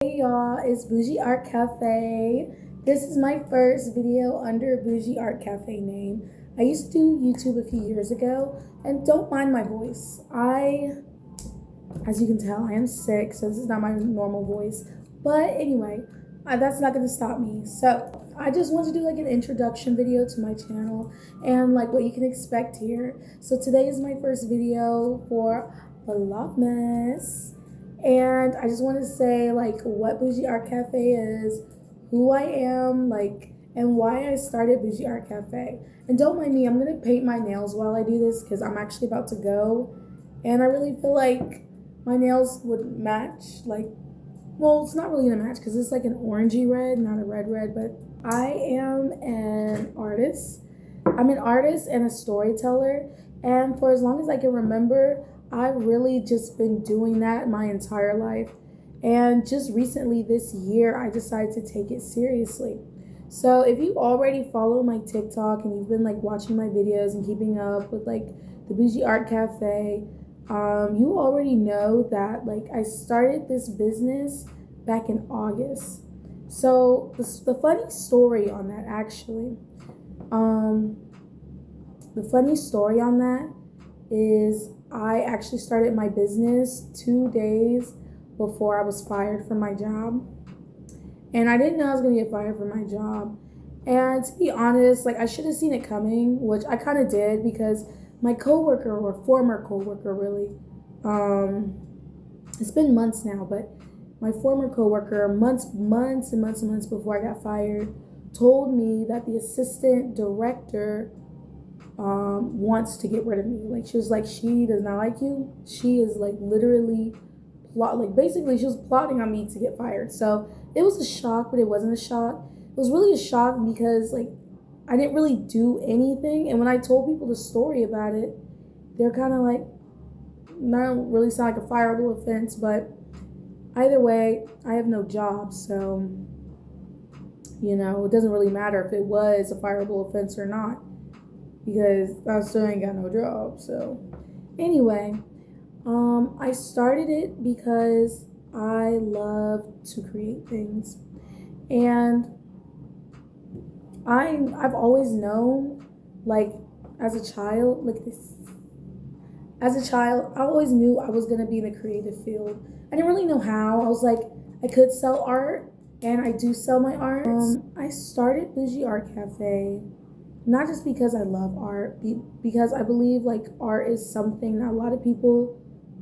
Hey y'all, it's Bougie Art Cafe. This is my first video under Bougie Art Cafe name. I used to do YouTube a few years ago, and don't mind my voice. As you can tell, I am sick, so this is not my normal voice. But anyway, that's not going to stop me. So I just want to do like an introduction video to my channel and like what you can expect here. So today is my first video for Vlogmas. And I just want to say like what Bougie Art Cafe is, who I am, like, and why I started Bougie Art Cafe. And don't mind me, I'm going to paint my nails while I do this because I'm actually about to go. And I really feel like my nails would match, like, well, it's not really going to match because it's like an orangey red, not a red, but I am an artist. I'm an artist and a storyteller. And for as long as I can remember, I've really just been doing that my entire life. And just recently this year, I decided to take it seriously. So if you already follow my TikTok and you've been like watching my videos and keeping up with like the Bougie Art Cafe, you already know that like I started this business back in August. So the funny story on that actually, the funny story on that is I actually started my business 2 days before I was fired from my job. And I didn't know I was going to get fired from my job. And to be honest, like I should have seen it coming, which I kind of did because my coworker, or former coworker really, it's been months now, but my former coworker, months before I got fired, told me that the assistant director wants to get rid of me. Like she was like, she does not like you. She is like literally basically she was plotting on me to get fired. So it was a shock, but it wasn't a shock. It was really a shock because like I didn't really do anything. And when I told people the story about it, they're kind of like, not really sound like a fireable offense, but either way, I have no job. So, you know, it doesn't really matter if it was a fireable offense or not, because I still ain't got no job. So anyway, I started it because I love to create things, and I've always known, like as a child, I always knew I was gonna be in the creative field. I didn't really know how. I was like, I could sell art, and I do sell my art. I started Bougie Art Cafe not just because I love art, because I believe like art is something that a lot of people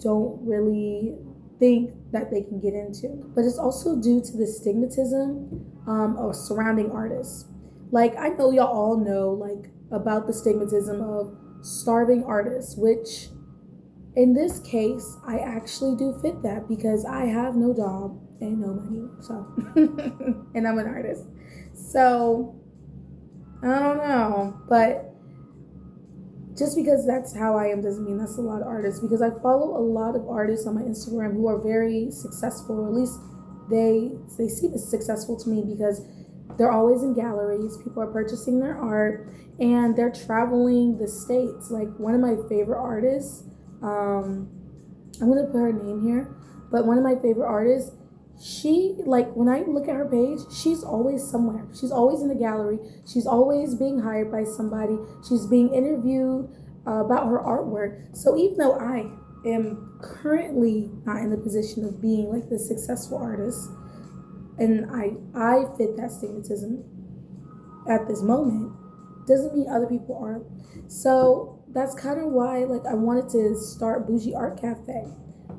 don't really think that they can get into. But it's also due to the stigmatism of surrounding artists. Like I know y'all all know like about the stigmatism of starving artists, which in this case, I actually do fit that because I have no job and no money. So, and I'm an artist. So, I don't know, but just because that's how I am doesn't mean that's a lot of artists, because I follow a lot of artists on my Instagram who are very successful, or at least they seem successful to me because they're always in galleries, people are purchasing their art, and they're traveling the states. Like one of my favorite artists, I'm gonna put her name here, but one of my favorite artists, she, like when I look at her page, she's always somewhere. She's always in a gallery. She's always being hired by somebody. She's being interviewed about her artwork. So even though I am currently not in the position of being like the successful artist, and I fit that stigmatism at this moment, doesn't mean other people aren't. So that's kind of why like I wanted to start Bougie Art Cafe.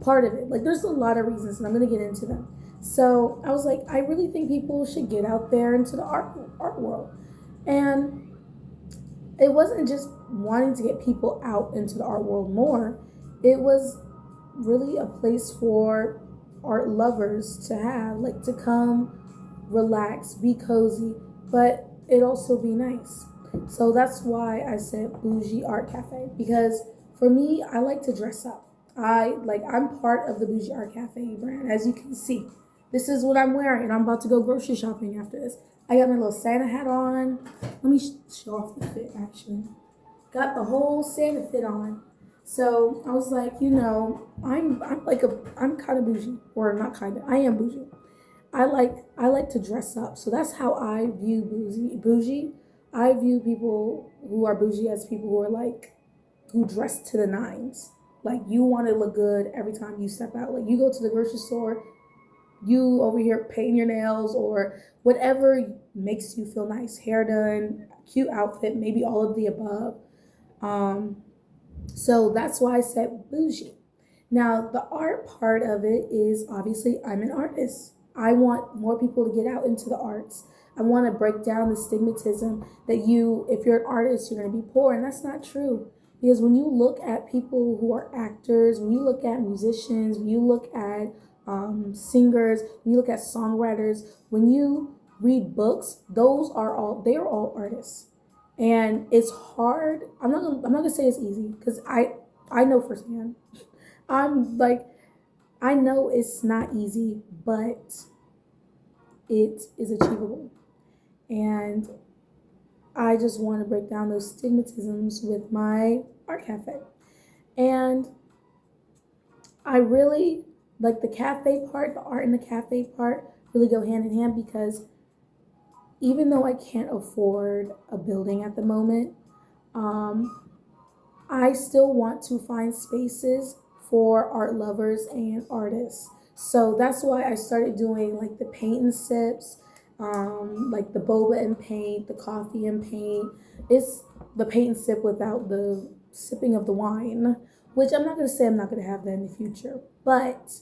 Part of it, like there's a lot of reasons, and I'm gonna get into them. So I was like, I really think people should get out there into the art world. And it wasn't just wanting to get people out into the art world more. It was really a place for art lovers to have, like to come, relax, be cozy, but it also be nice. So that's why I said Bougie Art Cafe, because for me, I like to dress up. I'm part of the Bougie Art Cafe brand, as you can see. This is what I'm wearing, and I'm about to go grocery shopping after this. I got my little Santa hat on. Let me show off the fit, actually. Got the whole Santa fit on. So I was like, you know, I'm kind of bougie, or not kind of, I am bougie. I like to dress up. So that's how I view bougie. I view people who are bougie as people who are like who dress to the nines. Like you want to look good every time you step out. Like you go to the grocery store, you over here painting your nails or whatever makes you feel nice. Hair done, cute outfit, maybe all of the above. Um, so that's why I said bougie. Now, the art part of it is obviously I'm an artist. I want more people to get out into the arts. I want to break down the stigmatism that if you're an artist, you're going to be poor. And that's not true. Because when you look at people who are actors, when you look at musicians, when you look at singers, when you look at songwriters, when you read books, they are all artists. And it's hard. I'm not gonna say it's easy because I know firsthand. I'm like, I know it's not easy, but it is achievable. And I just want to break down those stigmatisms with my art cafe. And I really like the cafe part, the art and the cafe part really go hand in hand because even though I can't afford a building at the moment, um, I still want to find spaces for art lovers and artists. So that's why I started doing like the paint and sips, like the boba and paint, the coffee and paint. It's the paint and sip without the sipping of the wine, which I'm not going to say I'm not going to have that in the future. But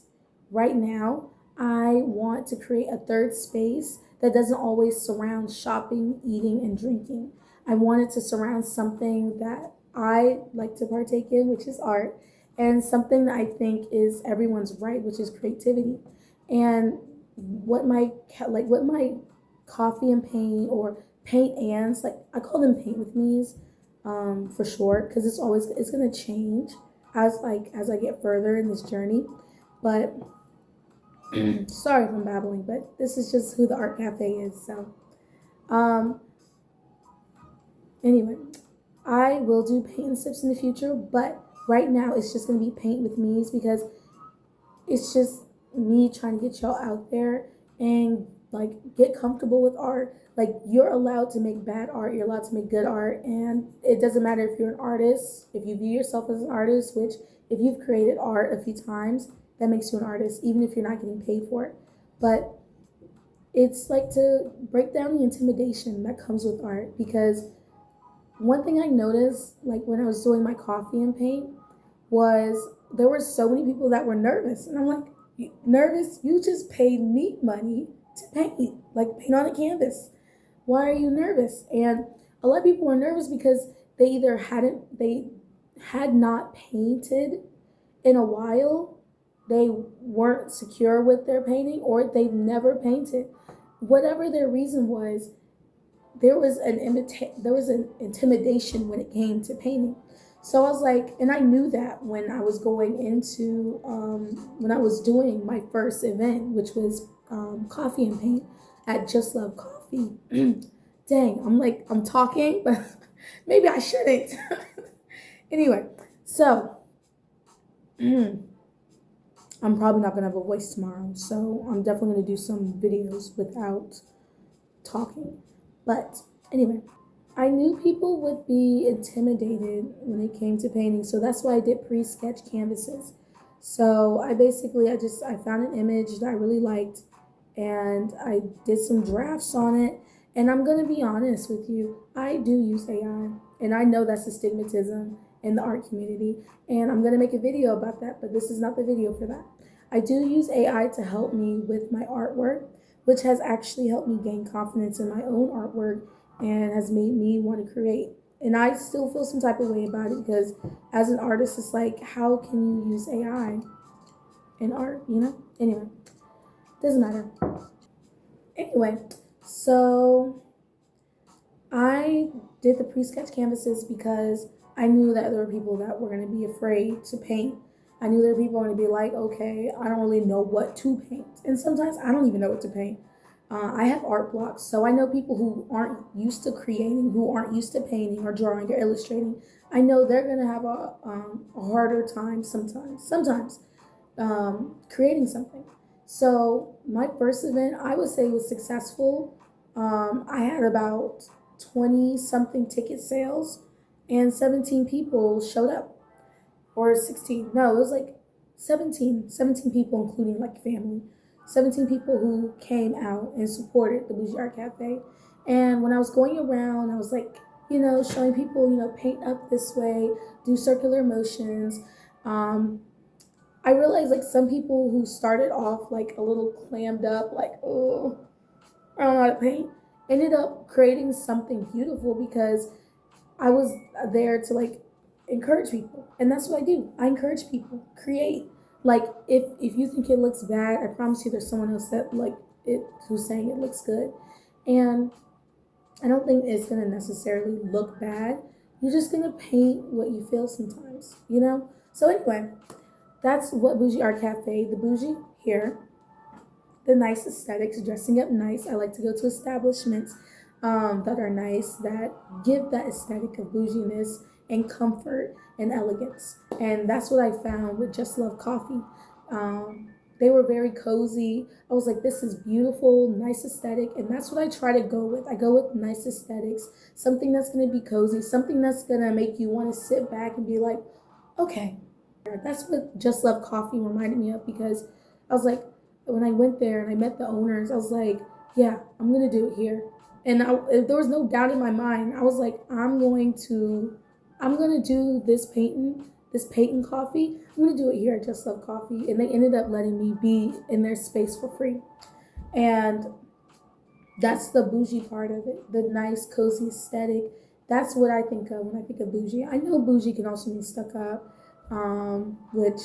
right now, I want to create a third space that doesn't always surround shopping, eating, and drinking. I wanted to surround something that I like to partake in, which is art, and something that I think is everyone's right, which is creativity. And what my coffee and paint or paint ands, like I call them paint with me's, for short, because it's gonna change as I get further in this journey. But sorry if I'm babbling, but this is just who the art cafe is. So um anyway, I will do paint and sips in the future, but right now it's just gonna be paint with me's because it's just me trying to get y'all out there and like get comfortable with art. Like you're allowed to make bad art, you're allowed to make good art, and it doesn't matter if you're an artist, if you view yourself as an artist, which if you've created art a few times, that makes you an artist, even if you're not getting paid for it. But it's like to break down the intimidation that comes with art because one thing I noticed, like when I was doing my coffee and paint, was there were so many people that were nervous. And I'm like, nervous? You just paid me money to paint, like paint on a canvas. Why are you nervous? And a lot of people were nervous because they had not painted in a while, they weren't secure with their painting, or they've never painted. Whatever their reason was, there was an intimidation when it came to painting. So I was like, and I knew that when I was going into when I was doing my first event, which was coffee and paint at Just Love Coffee. Dang, I'm talking, but maybe I shouldn't. Anyway, so I'm probably not gonna have a voice tomorrow, so I'm definitely gonna do some videos without talking. But anyway, I knew people would be intimidated when it came to painting, so that's why I did pre-sketch canvases. So I found an image that I really liked, and I did some drafts on it. And I'm gonna be honest with you, I do use AI, and I know that's a stigmatism in the art community, and I'm gonna make a video about that, but this is not the video for that. I do use AI to help me with my artwork, which has actually helped me gain confidence in my own artwork and has made me want to create. And I still feel some type of way about it because as an artist, it's like, how can you use AI in art, you know? Anyway, doesn't matter. Anyway, so I did the pre-sketch canvases because I knew that there were people that were going to be afraid to paint. I knew there were people going to be like, okay, I don't really know what to paint. And sometimes I don't even know what to paint. I have art blocks, so I know people who aren't used to creating, who aren't used to painting or drawing or illustrating. I know they're going to have a harder time sometimes creating something. So my first event, I would say, was successful. I had about 20 something ticket sales, and 17 people showed up, or 16. No, it was like 17 people, including like family. 17 people who came out and supported the Bougie Art Cafe. And when I was going around, I was like, showing people, paint up this way, do circular motions. I realized like some people who started off like a little clammed up, like, oh, I don't know how to paint, ended up creating something beautiful because I was there to like encourage people, and that's what I do. I encourage people create. Like if you think it looks bad, I promise you, there's someone else that like it who's saying it looks good, and I don't think it's gonna necessarily look bad. You're just gonna paint what you feel sometimes. So anyway, that's what Bougie Art Cafe. The bougie here, the nice aesthetics, dressing up nice. I like to go to establishments that are nice, that give that aesthetic of bouginess and comfort and elegance. And that's what I found with Just Love Coffee. They were very cozy. I was like, this is beautiful, nice aesthetic. And that's what I try to go with. I go with nice aesthetics, something that's going to be cozy, something that's going to make you want to sit back and be like, okay. That's what Just Love Coffee reminded me of, because I was like, when I went there and I met the owners, I was like, yeah, I'm going to do it here. And there was no doubt in my mind. I was like, I'm going to do this painting coffee. I'm going to do it here at Just Love Coffee. And they ended up letting me be in their space for free. And that's the bougie part of it, the nice, cozy aesthetic. That's what I think of when I think of bougie. I know bougie can also mean stuck up, which,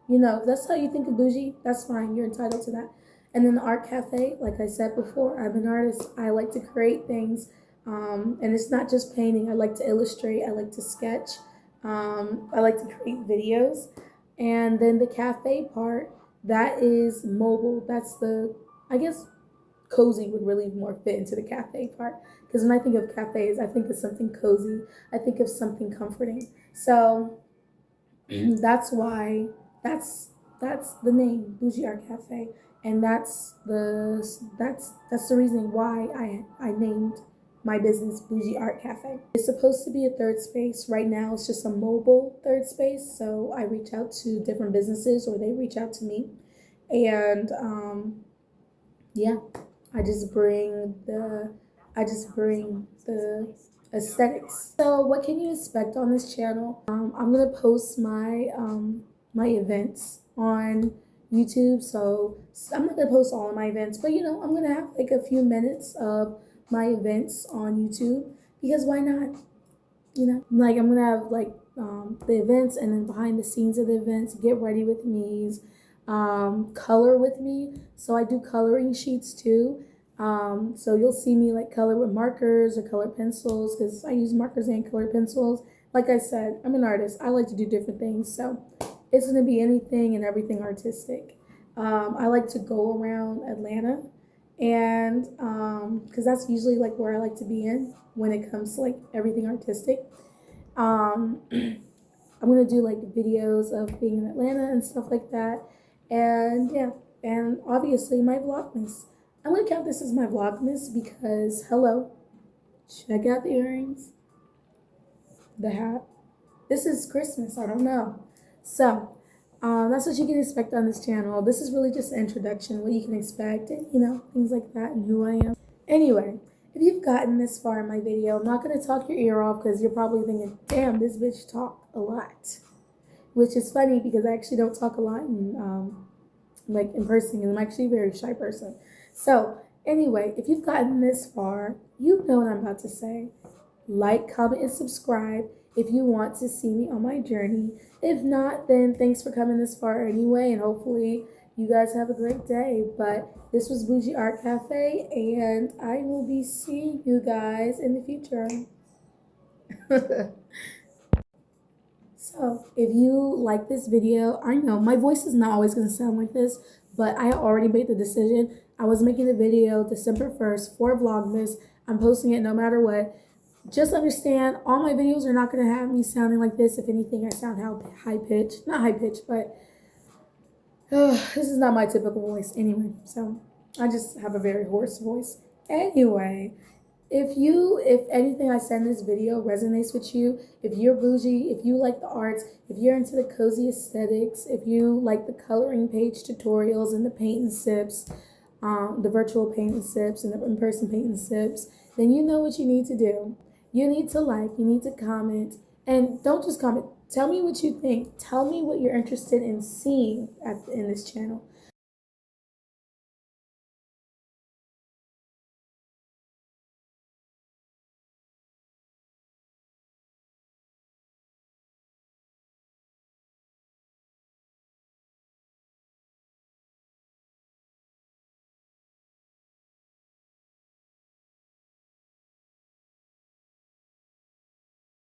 if that's how you think of bougie, that's fine. You're entitled to that. And then the art cafe, like I said before, I'm an artist. I like to create things, and it's not just painting. I like to illustrate. I like to sketch. I like to create videos. And then the cafe part, that is mobile. That's I guess cozy would really more fit into the cafe part, because when I think of cafes, I think of something cozy. I think of something comforting. So that's why that's the name, Bougie Art Cafe, and that's the reason why I named my business Bougie Art Cafe. It's supposed to be a third space. Right now it's just a mobile third space, so I reach out to different businesses or they reach out to me, and yeah, I just bring the aesthetics. So what can you expect on this channel? I'm gonna post my my events on YouTube. So I'm not gonna post all of my events, but I'm gonna have like a few minutes of my events on YouTube, because why not? Like I'm gonna have like the events, and then behind the scenes of the events, get ready with me's, color with me. So I do coloring sheets too. So you'll see me like color with markers or color pencils, because I use markers and color pencils. Like I said, I'm an artist. I like to do different things. So it's going to be anything and everything artistic. I like to go around Atlanta, and because that's usually like where I like to be in when it comes to like everything artistic. I'm going to do like videos of being in Atlanta and stuff like that. And yeah, and obviously my Vlogmas. I'm going to count this as my Vlogmas because, hello, check out the earrings, the hat. This is Christmas, I don't know. So, that's what you can expect on this channel. This is really just an introduction, what you can expect, and, things like that, and who I am. Anyway, if you've gotten this far in my video, I'm not going to talk your ear off, because you're probably thinking, damn, this bitch talk a lot. Which is funny, because I actually don't talk a lot in person, and I'm actually a very shy person. So, anyway, if you've gotten this far, you know what I'm about to say. Like, comment, and subscribe if you want to see me on my journey. If not, then thanks for coming this far anyway, and hopefully you guys have a great day. But this was Bougie Art Cafe, and I will be seeing you guys in the future. So, if you like this video, I know my voice is not always going to sound like this, but I already made the decision. I was making the video December 1st for Vlogmas. I'm posting it no matter what. Just understand, all my videos are not going to have me sounding like this. If anything, I sound high pitched. Not high pitched, but This is not my typical voice anyway, so I just have a very hoarse voice. Anyway, if anything I said in this video resonates with you, if you're bougie, if you like the arts, if you're into the cozy aesthetics, if you like the coloring page tutorials and the paint and sips, the virtual paint and sips and the in-person paint and sips, then you know what you need to do. You need to like, you need to comment, and don't just comment. Tell me what you think. Tell me what you're interested in seeing in this channel.